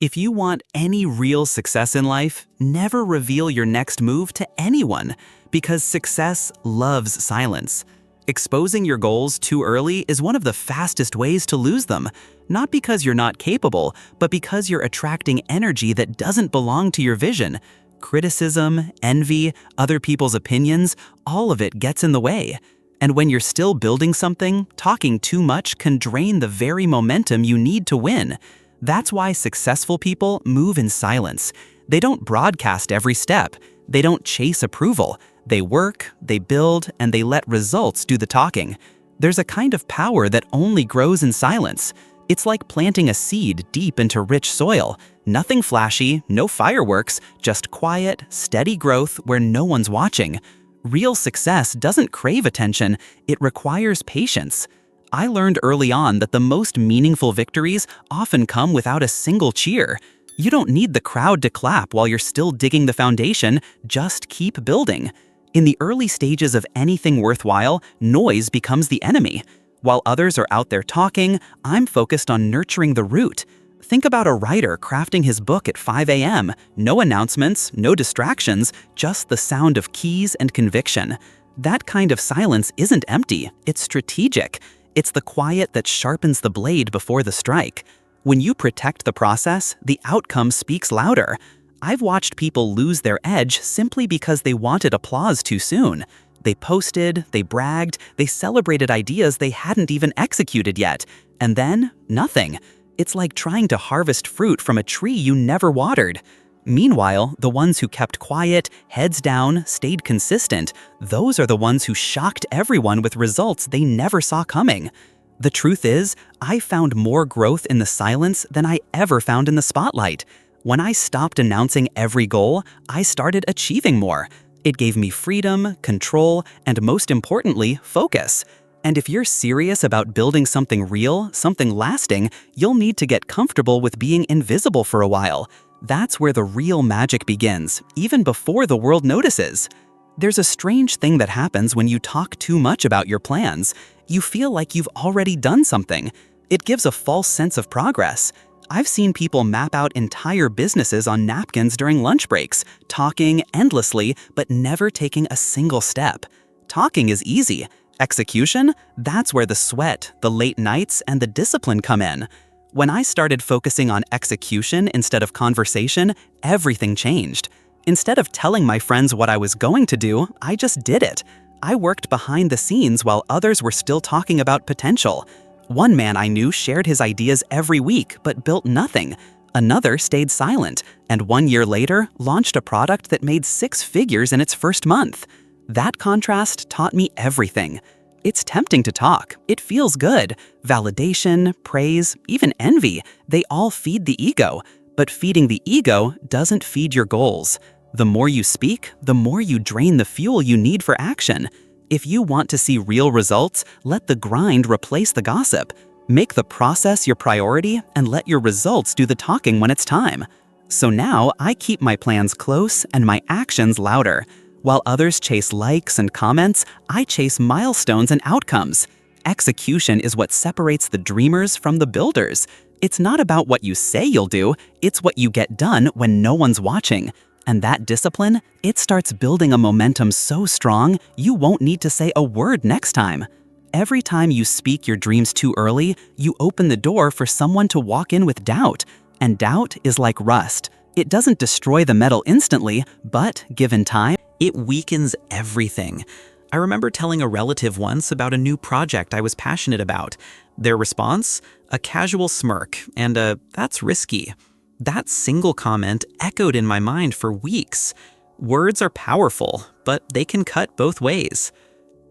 If you want any real success in life, never reveal your next move to anyone, because success loves silence. Exposing your goals too early is one of the fastest ways to lose them, not because you're not capable, but because you're attracting energy that doesn't belong to your vision. Criticism, envy, other people's opinions, all of it gets in the way. And when you're still building something, talking too much can drain the very momentum you need to win. That's why successful people move in silence. They don't broadcast every step. They don't chase approval. They work, they build, and they let results do the talking. There's a kind of power that only grows in silence. It's like planting a seed deep into rich soil. Nothing flashy, no fireworks, just quiet, steady growth where no one's watching. Real success doesn't crave attention, it requires patience. I learned early on that the most meaningful victories often come without a single cheer. You don't need the crowd to clap while you're still digging the foundation, just keep building. In the early stages of anything worthwhile, noise becomes the enemy. While others are out there talking, I'm focused on nurturing the root. Think about a writer crafting his book at 5 a.m. No announcements, no distractions, just the sound of keys and conviction. That kind of silence isn't empty, it's strategic. It's the quiet that sharpens the blade before the strike. When you protect the process, the outcome speaks louder. I've watched people lose their edge simply because they wanted applause too soon. They posted, they bragged, they celebrated ideas they hadn't even executed yet. And then, nothing. It's like trying to harvest fruit from a tree you never watered. Meanwhile, the ones who kept quiet, heads down, stayed consistent, those are the ones who shocked everyone with results they never saw coming. The truth is, I found more growth in the silence than I ever found in the spotlight. When I stopped announcing every goal, I started achieving more. It gave me freedom, control, and most importantly, focus. And if you're serious about building something real, something lasting, you'll need to get comfortable with being invisible for a while. That's where the real magic begins, even before the world notices. There's a strange thing that happens when you talk too much about your plans. You feel like you've already done something. It gives a false sense of progress. I've seen people map out entire businesses on napkins during lunch breaks, talking endlessly but never taking a single step. Talking is easy. Execution? That's where the sweat, the late nights, and the discipline come in. When I started focusing on execution instead of conversation, everything changed. Instead of telling my friends what I was going to do, I just did it. I worked behind the scenes while others were still talking about potential. One man I knew shared his ideas every week but built nothing. Another stayed silent, and 1 year later launched a product that made 6 figures in its first month. That contrast taught me everything. It's tempting to talk. It feels good. Validation, praise, even envy, they all feed the ego. But feeding the ego doesn't feed your goals. The more you speak, the more you drain the fuel you need for action. If you want to see real results, let the grind replace the gossip. Make the process your priority and let your results do the talking when it's time. So now I keep my plans close and my actions louder. While others chase likes and comments, I chase milestones and outcomes. Execution is what separates the dreamers from the builders. It's not about what you say you'll do, it's what you get done when no one's watching. And that discipline, it starts building a momentum so strong, you won't need to say a word next time. Every time you speak your dreams too early, you open the door for someone to walk in with doubt. And doubt is like rust. It doesn't destroy the metal instantly, but given time, it weakens everything. I remember telling a relative once about a new project I was passionate about. Their response? A casual smirk and a, "That's risky." That single comment echoed in my mind for weeks. Words are powerful, but they can cut both ways.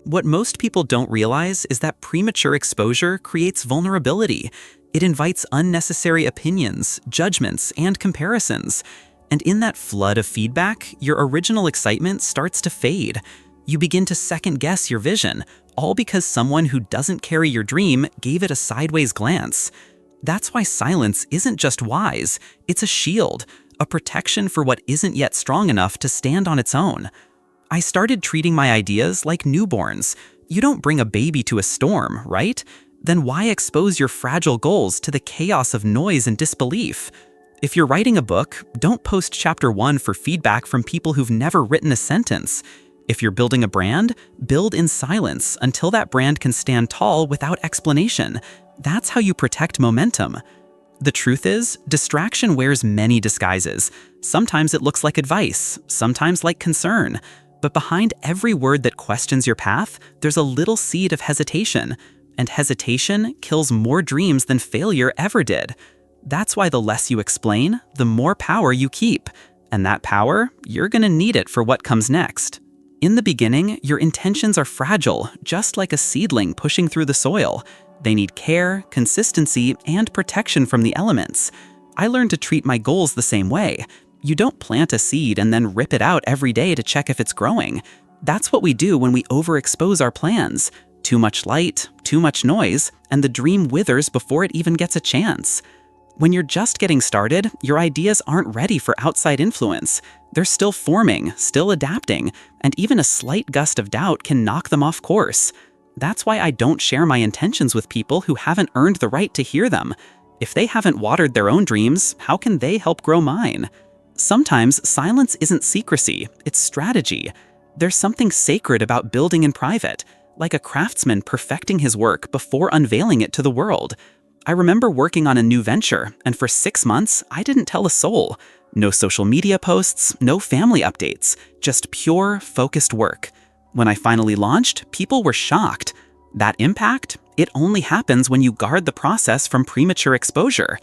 What most people don't realize is that premature exposure creates vulnerability. It invites unnecessary opinions, judgments, and comparisons. And in that flood of feedback, your original excitement starts to fade. You begin to second-guess your vision, all because someone who doesn't carry your dream gave it a sideways glance. That's why silence isn't just wise, it's a shield, a protection for what isn't yet strong enough to stand on its own. I started treating my ideas like newborns. You don't bring a baby to a storm, right? Then why expose your fragile goals to the chaos of noise and disbelief? If you're writing a book, don't post chapter 1 for feedback from people who've never written a sentence. If you're building a brand, build in silence until that brand can stand tall without explanation. That's how you protect momentum. The truth is, distraction wears many disguises. Sometimes it looks like advice, sometimes like concern. But behind every word that questions your path, there's a little seed of hesitation. And hesitation kills more dreams than failure ever did. That's why the less you explain, the more power you keep. And that power, you're gonna need it for what comes next. In the beginning, your intentions are fragile, just like a seedling pushing through the soil. They need care, consistency, and protection from the elements. I learned to treat my goals the same way. You don't plant a seed and then rip it out every day to check if it's growing. That's what we do when we overexpose our plans. Too much light, too much noise, and the dream withers before it even gets a chance. When you're just getting started, your ideas aren't ready for outside influence. They're still forming, still adapting, and even a slight gust of doubt can knock them off course. That's why I don't share my intentions with people who haven't earned the right to hear them. If they haven't watered their own dreams, how can they help grow mine? Sometimes silence isn't secrecy, it's strategy. There's something sacred about building in private, like a craftsman perfecting his work before unveiling it to the world. I remember working on a new venture, and for 6 months, I didn't tell a soul. No social media posts, no family updates, just pure, focused work. When I finally launched, people were shocked. That impact? It only happens when you guard the process from premature exposure.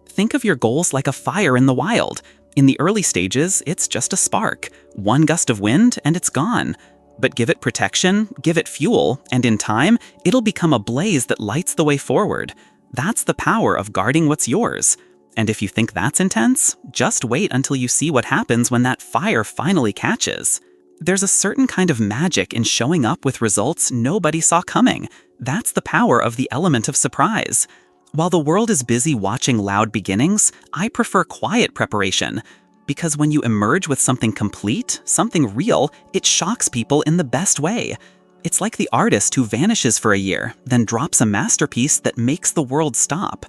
Think of your goals like a fire in the wild. In the early stages, it's just a spark. One gust of wind, and it's gone. But give it protection, give it fuel, and in time, it'll become a blaze that lights the way forward. That's the power of guarding what's yours. And if you think that's intense, just wait until you see what happens when that fire finally catches. There's a certain kind of magic in showing up with results nobody saw coming. That's the power of the element of surprise. While the world is busy watching loud beginnings, I prefer quiet preparation. Because when you emerge with something complete, something real, it shocks people in the best way. It's like the artist who vanishes for a year, then drops a masterpiece that makes the world stop.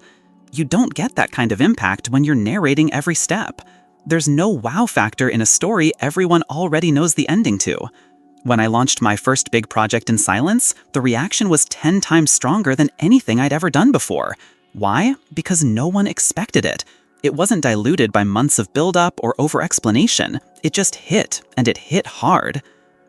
You don't get that kind of impact when you're narrating every step. There's no wow factor in a story everyone already knows the ending to. When I launched my first big project in silence, the reaction was 10 times stronger than anything I'd ever done before. Why? Because no one expected it. It wasn't diluted by months of build-up or over-explanation. It just hit, and it hit hard.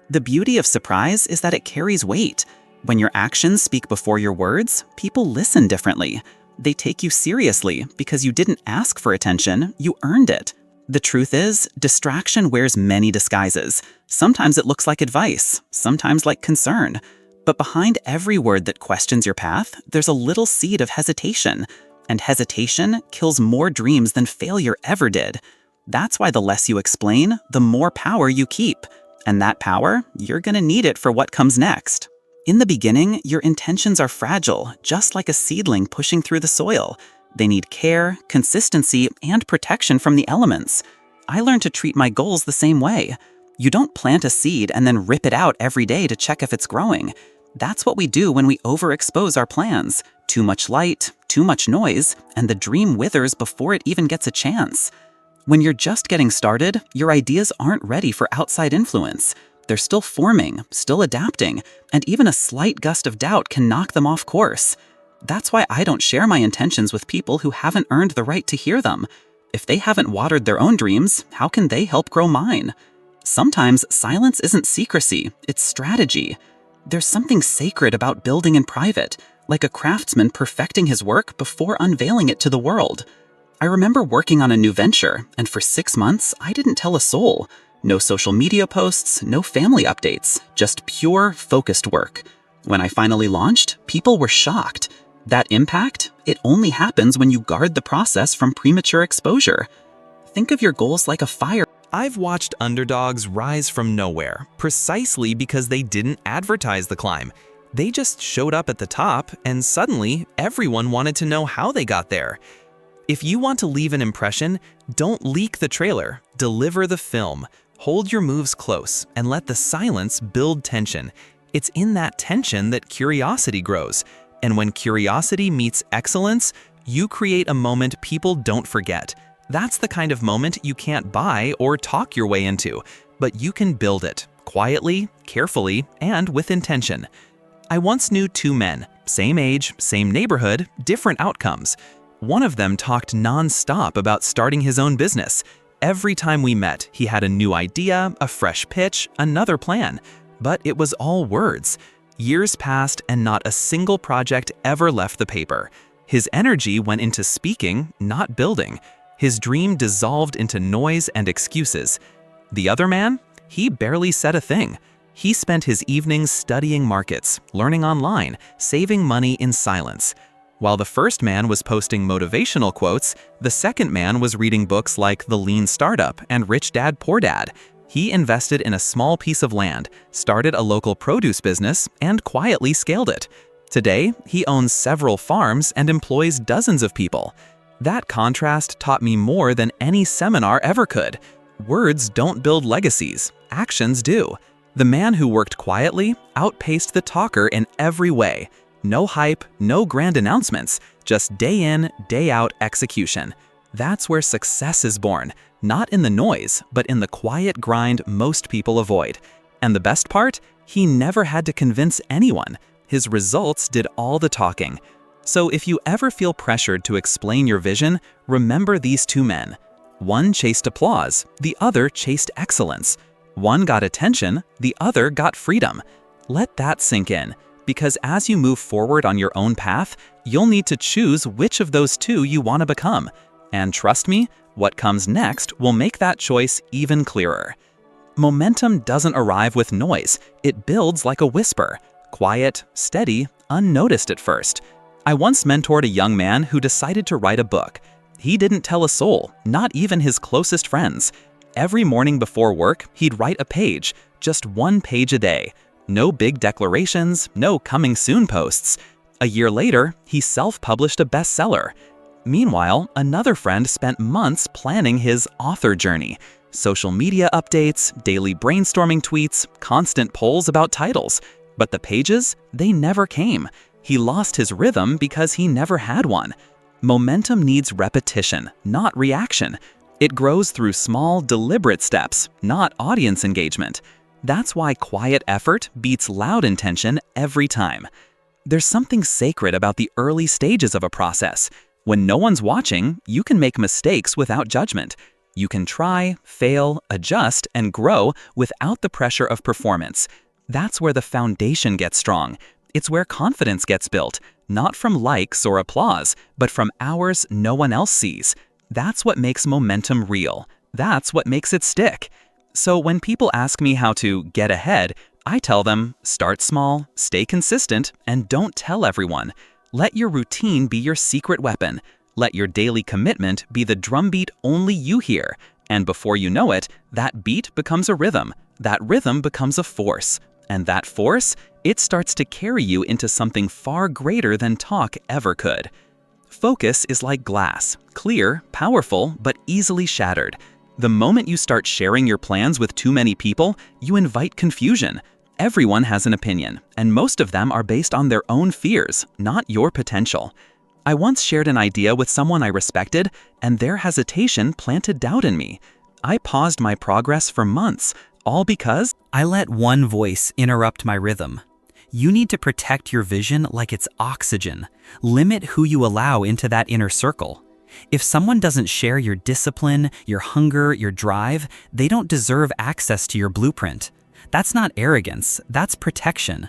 The beauty of surprise is that it carries weight. When your actions speak before your words, people listen differently. They take you seriously because you didn't ask for attention, you earned it. The truth is, distraction wears many disguises. Sometimes it looks like advice, sometimes like concern. But behind every word that questions your path, there's a little seed of hesitation. And hesitation kills more dreams than failure ever did. That's why the less you explain, the more power you keep. And that power, you're gonna need it for what comes next. In the beginning, your intentions are fragile, just like a seedling pushing through the soil. They need care, consistency, and protection from the elements. I learned to treat my goals the same way. You don't plant a seed and then rip it out every day to check if it's growing. That's what we do when we overexpose our plans. Too much light, too much noise, and the dream withers before it even gets a chance. When you're just getting started, your ideas aren't ready for outside influence. They're still forming, still adapting, and even a slight gust of doubt can knock them off course. That's why I don't share my intentions with people who haven't earned the right to hear them. If they haven't watered their own dreams, how can they help grow mine? Sometimes silence isn't secrecy, it's strategy. There's something sacred about building in private, like a craftsman perfecting his work before unveiling it to the world. I remember working on a new venture, and for 6 months, I didn't tell a soul. No social media posts, no family updates, just pure, focused work. When I finally launched, people were shocked. That impact? It only happens when you guard the process from premature exposure. Think of your goals like a fire. I've watched underdogs rise from nowhere, precisely because they didn't advertise the climb. They just showed up at the top, and suddenly, everyone wanted to know how they got there. If you want to leave an impression, don't leak the trailer, deliver the film. Hold your moves close and let the silence build tension. It's in that tension that curiosity grows. And when curiosity meets excellence, you create a moment people don't forget. That's the kind of moment you can't buy or talk your way into, but you can build it, quietly, carefully, and with intention. I once knew two men, same age, same neighborhood, different outcomes. One of them talked non-stop about starting his own business. Every time we met, he had a new idea, a fresh pitch, another plan. But it was all words. Years passed and not a single project ever left the paper. His energy went into speaking, not building. His dream dissolved into noise and excuses. The other man? He barely said a thing. He spent his evenings studying markets, learning online, saving money in silence. While the first man was posting motivational quotes, the second man was reading books like The Lean Startup and Rich Dad Poor Dad. He invested in a small piece of land, started a local produce business, and quietly scaled it. Today, he owns several farms and employs dozens of people. That contrast taught me more than any seminar ever could. Words don't build legacies, actions do. The man who worked quietly outpaced the talker in every way. No hype, no grand announcements, just day in, day out execution. That's where success is born, not in the noise, but in the quiet grind most people avoid. And the best part? He never had to convince anyone. His results did all the talking. So if you ever feel pressured to explain your vision, remember these two men. One chased applause, the other chased excellence. One got attention, the other got freedom. Let that sink in, because as you move forward on your own path, you'll need to choose which of those two you want to become. And trust me, what comes next will make that choice even clearer. Momentum doesn't arrive with noise, it builds like a whisper, quiet, steady, unnoticed at first. I once mentored a young man who decided to write a book. He didn't tell a soul, not even his closest friends. Every morning before work, he'd write a page, just one page a day. No big declarations, no coming soon posts. A year later, he self-published a bestseller. Meanwhile, another friend spent months planning his author journey. Social media updates, daily brainstorming tweets, constant polls about titles. But the pages, they never came. He lost his rhythm because he never had one. Momentum needs repetition, not reaction. It grows through small, deliberate steps, not audience engagement. That's why quiet effort beats loud intention every time. There's something sacred about the early stages of a process. When no one's watching, you can make mistakes without judgment. You can try, fail, adjust, and grow without the pressure of performance. That's where the foundation gets strong. It's where confidence gets built, not from likes or applause, but from hours no one else sees. That's what makes momentum real. That's what makes it stick. So when people ask me how to get ahead, I tell them, start small, stay consistent, and don't tell everyone. Let your routine be your secret weapon. Let your daily commitment be the drumbeat only you hear. And before you know it, that beat becomes a rhythm. That rhythm becomes a force. And that force, it starts to carry you into something far greater than talk ever could. Focus is like glass, clear, powerful, but easily shattered. The moment you start sharing your plans with too many people, you invite confusion. Everyone has an opinion, and most of them are based on their own fears, not your potential. I once shared an idea with someone I respected, and their hesitation planted doubt in me. I paused my progress for months, all because I let one voice interrupt my rhythm. You need to protect your vision like it's oxygen. Limit who you allow into that inner circle. If someone doesn't share your discipline, your hunger, your drive, they don't deserve access to your blueprint. That's not arrogance, that's protection.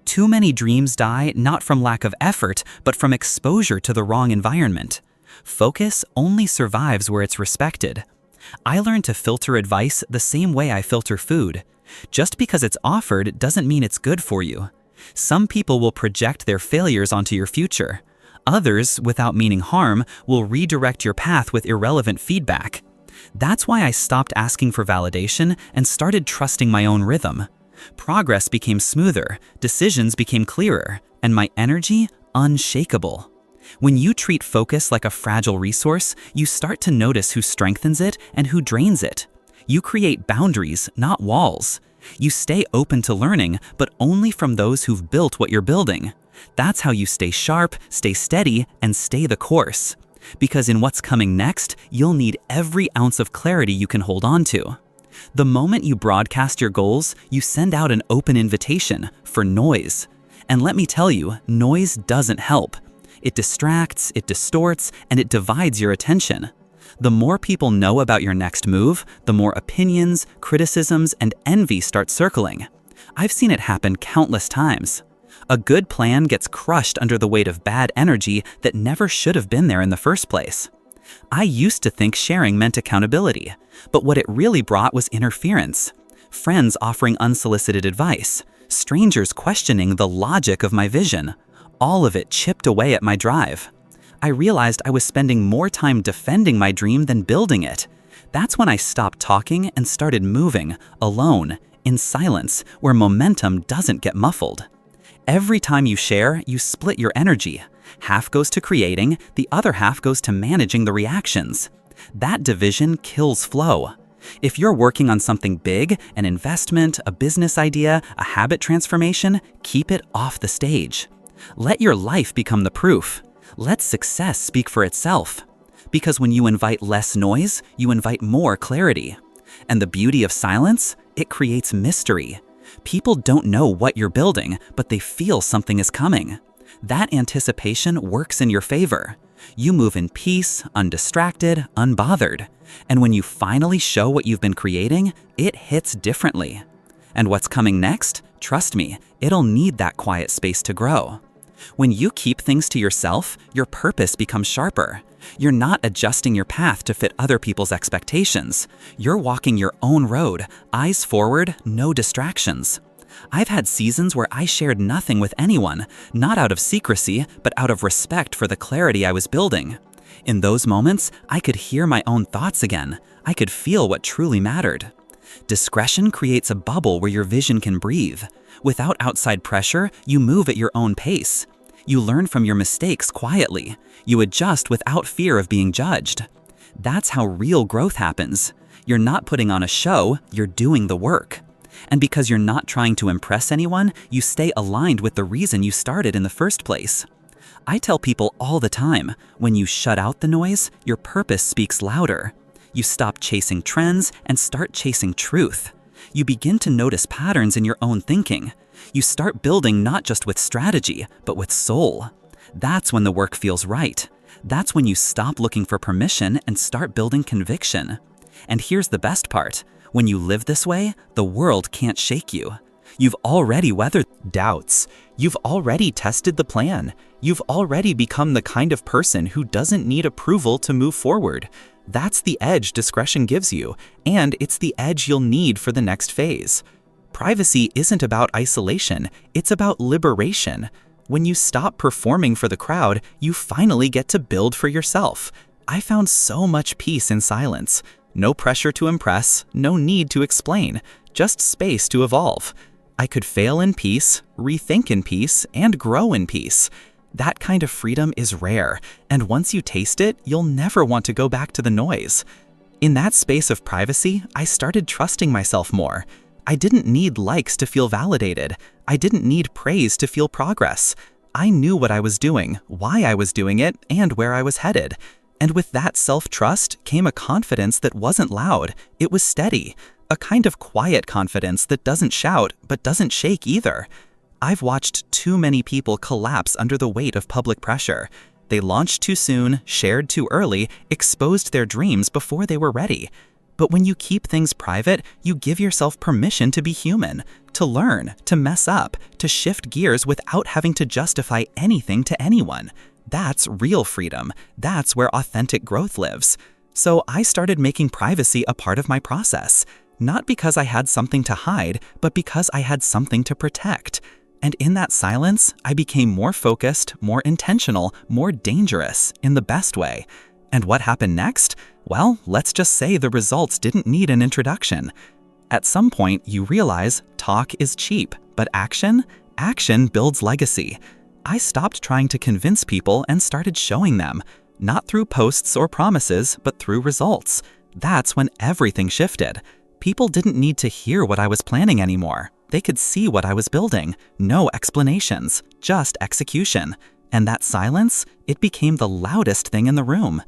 Too many dreams die not from lack of effort, but from exposure to the wrong environment. Focus only survives where it's respected. I learned to filter advice the same way I filter food. Just because it's offered doesn't mean it's good for you. Some people will project their failures onto your future. Others, without meaning harm, will redirect your path with irrelevant feedback. That's why I stopped asking for validation and started trusting my own rhythm. Progress became smoother, decisions became clearer, and my energy unshakable. When you treat focus like a fragile resource, you start to notice who strengthens it and who drains it. You create boundaries, not walls. You stay open to learning, but only from those who've built what you're building. That's how you stay sharp, stay steady, and stay the course. Because in what's coming next, you'll need every ounce of clarity you can hold on to. The moment you broadcast your goals, you send out an open invitation for noise. And let me tell you, noise doesn't help. It distracts, it distorts, and it divides your attention. The more people know about your next move, the more opinions, criticisms, and envy start circling. I've seen it happen countless times. A good plan gets crushed under the weight of bad energy that never should have been there in the first place. I used to think sharing meant accountability, but what it really brought was interference. Friends offering unsolicited advice, strangers questioning the logic of my vision. All of it chipped away at my drive. I realized I was spending more time defending my dream than building it. That's when I stopped talking and started moving, alone, in silence, where momentum doesn't get muffled. Every time you share, you split your energy. Half goes to creating, the other half goes to managing the reactions. That division kills flow. If you're working on something big, an investment, a business idea, a habit transformation, keep it off the stage. Let your life become the proof. Let success speak for itself. Because when you invite less noise, you invite more clarity. And the beauty of silence, it creates mystery. People don't know what you're building, but they feel something is coming. That anticipation works in your favor. You move in peace, undistracted, unbothered. And when you finally show what you've been creating, it hits differently. And what's coming next? Trust me, it'll need that quiet space to grow. When you keep things to yourself, your purpose becomes sharper. You're not adjusting your path to fit other people's expectations. You're walking your own road, eyes forward, no distractions. I've had seasons where I shared nothing with anyone, not out of secrecy, but out of respect for the clarity I was building. In those moments, I could hear my own thoughts again. I could feel what truly mattered. Discretion creates a bubble where your vision can breathe. Without outside pressure, you move at your own pace. You learn from your mistakes quietly. You adjust without fear of being judged. That's how real growth happens. You're not putting on a show, you're doing the work. And because you're not trying to impress anyone, you stay aligned with the reason you started in the first place. I tell people all the time, when you shut out the noise, your purpose speaks louder. You stop chasing trends and start chasing truth. You begin to notice patterns in your own thinking. You start building not just with strategy, but with soul. That's when the work feels right. That's when you stop looking for permission and start building conviction. And here's the best part. When you live this way, the world can't shake you. You've already weathered doubts. You've already tested the plan. You've already become the kind of person who doesn't need approval to move forward. That's the edge discretion gives you, and it's the edge you'll need for the next phase. Privacy isn't about isolation, it's about liberation. When you stop performing for the crowd, you finally get to build for yourself. I found so much peace in silence. No pressure to impress, no need to explain, just space to evolve. I could fail in peace, rethink in peace, and grow in peace. That kind of freedom is rare, and once you taste it, you'll never want to go back to the noise. In that space of privacy, I started trusting myself more. I didn't need likes to feel validated. I didn't need praise to feel progress. I knew what I was doing, why I was doing it, and where I was headed. And with that self-trust came a confidence that wasn't loud, it was steady. A kind of quiet confidence that doesn't shout, but doesn't shake either. I've watched too many people collapse under the weight of public pressure. They launched too soon, shared too early, exposed their dreams before they were ready. But when you keep things private, you give yourself permission to be human, to learn, to mess up, to shift gears without having to justify anything to anyone. That's real freedom. That's where authentic growth lives. So I started making privacy a part of my process. Not because I had something to hide, but because I had something to protect. And in that silence, I became more focused, more intentional, more dangerous in the best way. And what happened next? Well, let's just say the results didn't need an introduction. At some point, you realize talk is cheap, but action builds legacy. I stopped trying to convince people and started showing them, not through posts or promises, but through results. That's when everything shifted. People didn't need to hear what I was planning anymore. They could see what I was building. No explanations, just execution. And that silence, it became the loudest thing in the room.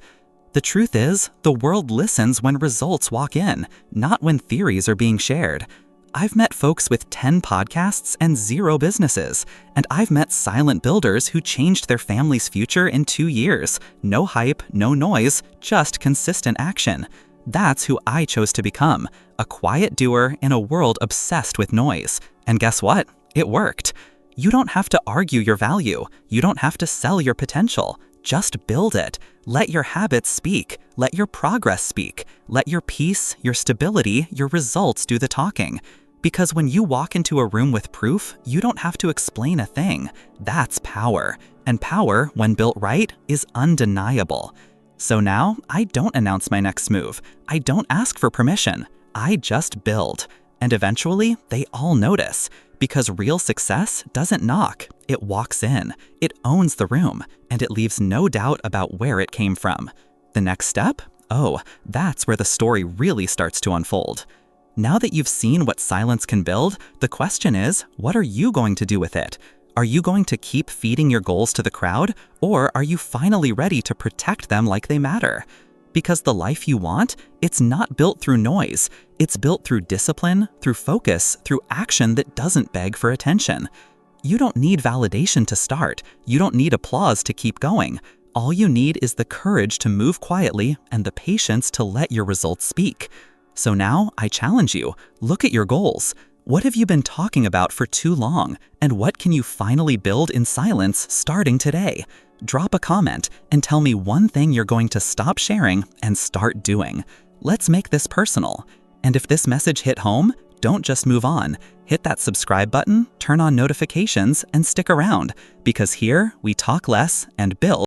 The truth is, the world listens when results walk in, not when theories are being shared. I've met folks with 10 podcasts and 0 businesses, and I've met silent builders who changed their family's future in 2 years. No hype, no noise, just consistent action. That's who I chose to become, a quiet doer in a world obsessed with noise. And guess what? It worked. You don't have to argue your value. You don't have to sell your potential. Just build it. Let your habits speak. Let your progress speak. Let your peace, your stability, your results do the talking. Because when you walk into a room with proof, you don't have to explain a thing. That's power. And power, when built right, is undeniable. So now, I don't announce my next move. I don't ask for permission. I just build. And eventually, they all notice. Because real success doesn't knock. It walks in. It owns the room. And it leaves no doubt about where it came from. The next step? Oh, that's where the story really starts to unfold. Now that you've seen what silence can build, the question is, what are you going to do with it? Are you going to keep feeding your goals to the crowd, or are you finally ready to protect them like they matter? Because the life you want, it's not built through noise. It's built through discipline, through focus, through action that doesn't beg for attention. You don't need validation to start. You don't need applause to keep going. All you need is the courage to move quietly and the patience to let your results speak. So now, I challenge you, look at your goals. What have you been talking about for too long? And what can you finally build in silence starting today? Drop a comment and tell me one thing you're going to stop sharing and start doing. Let's make this personal. And if this message hit home, don't just move on. Hit that subscribe button, turn on notifications, and stick around. Because here, we talk less and build